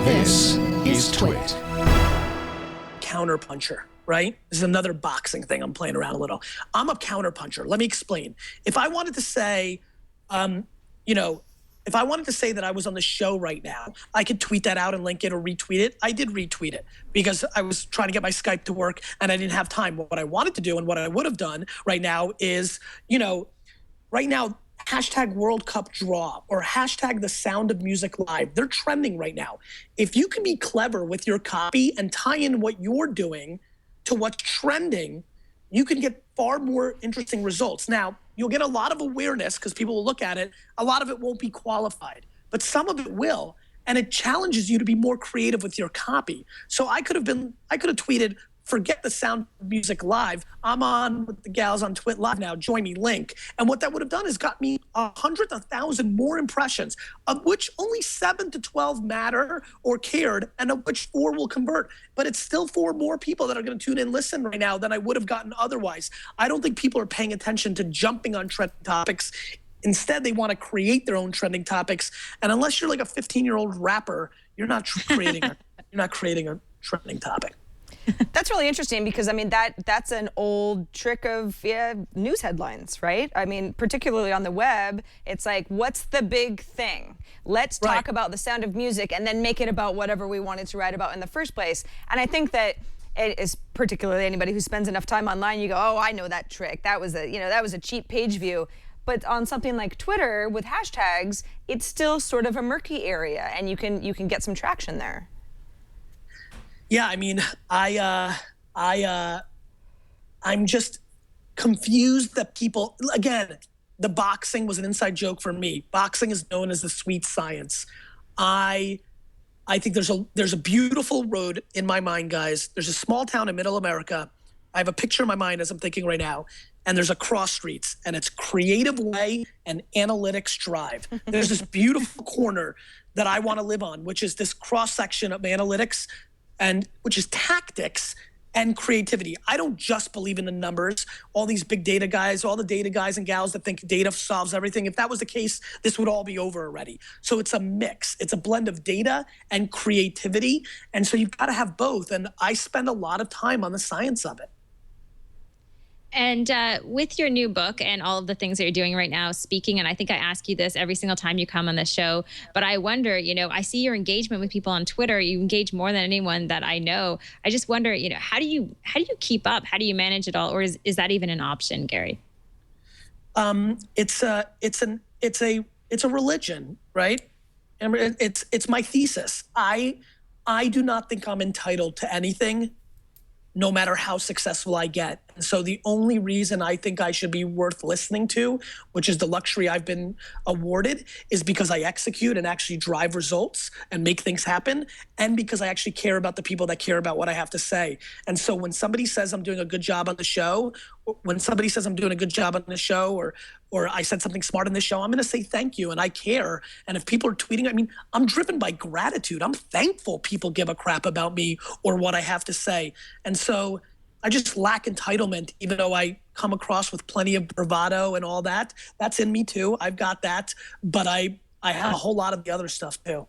This is Twit. Counterpuncher, right? This is another boxing thing. I'm playing around a little. I'm a counterpuncher. Let me explain. If I wanted to say, if I wanted to say that I was on the show right now, I could tweet that out and link it or retweet it. I did retweet it because I was trying to get my Skype to work and I didn't have time. What I wanted to do and what I would have done right now is, right now, hashtag World Cup draw or hashtag the sound of music live. They're trending right now. If you can be clever with your copy and tie in what you're doing to what's trending, you can get far more interesting results. Now, you'll get a lot of awareness because people will look at it. A lot of it won't be qualified, but some of it will. And it challenges you to be more creative with your copy. So I could have tweeted, forget the sound of music live. I'm on with the gals on Twit Live now. Join me, link. And what that would have done is got me 100, 1,000 more impressions, of which only 7 to 12 matter or cared, and of which 4 will convert. But it's still 4 more people that are going to tune in and listen right now than I would have gotten otherwise. I don't think people are paying attention to jumping on trending topics. Instead, they want to create their own trending topics. And unless you're like a 15-year-old rapper, you're not creating a trending topic. That's really interesting because, I mean, that's an old trick of news headlines, right? I mean, particularly on the web, it's like, what's the big thing? Let's talk about the sound of music and then make it about whatever we wanted to write about in the first place. And I think that it is particularly anybody who spends enough time online, you go, oh, I know that trick. That was a cheap page view. But on something like Twitter with hashtags, it's still sort of a murky area and you can get some traction there. Yeah, I mean, I'm just confused that people, again, the boxing was an inside joke for me. Boxing is known as the sweet science. I think there's a beautiful road in my mind, guys. There's a small town in middle America. I have a picture in my mind as I'm thinking right now, and there's a cross streets, and it's Creative Way and Analytics Drive. There's this beautiful corner that I want to live on, which is this cross section of analytics, and which is tactics and creativity. I don't just believe in the numbers. All these big data guys, all the data guys and gals that think data solves everything. If that was the case, this would all be over already. So it's a mix. It's a blend of data and creativity. And so you've got to have both. And I spend a lot of time on the science of it. And with your new book and all of the things that you're doing right now, speaking, and I think I ask you this every single time you come on the show, but I wonder, I see your engagement with people on Twitter. You engage more than anyone that I know. I just wonder, how do you keep up? How do you manage it all? Or is that even an option, Gary? It's a religion, right? And it's my thesis. I do not think I'm entitled to anything, no matter how successful I get. And so the only reason I think I should be worth listening to, which is the luxury I've been awarded, is because I execute and actually drive results and make things happen, and because I actually care about the people that care about what I have to say. And so when somebody says I'm doing a good job on the show, or I said something smart in this show, I'm gonna say thank you, and I care. And if people are tweeting, I mean, I'm driven by gratitude. I'm thankful people give a crap about me or what I have to say. And so I just lack entitlement, even though I come across with plenty of bravado and all that. That's in me too, I've got that. But I have a whole lot of the other stuff too.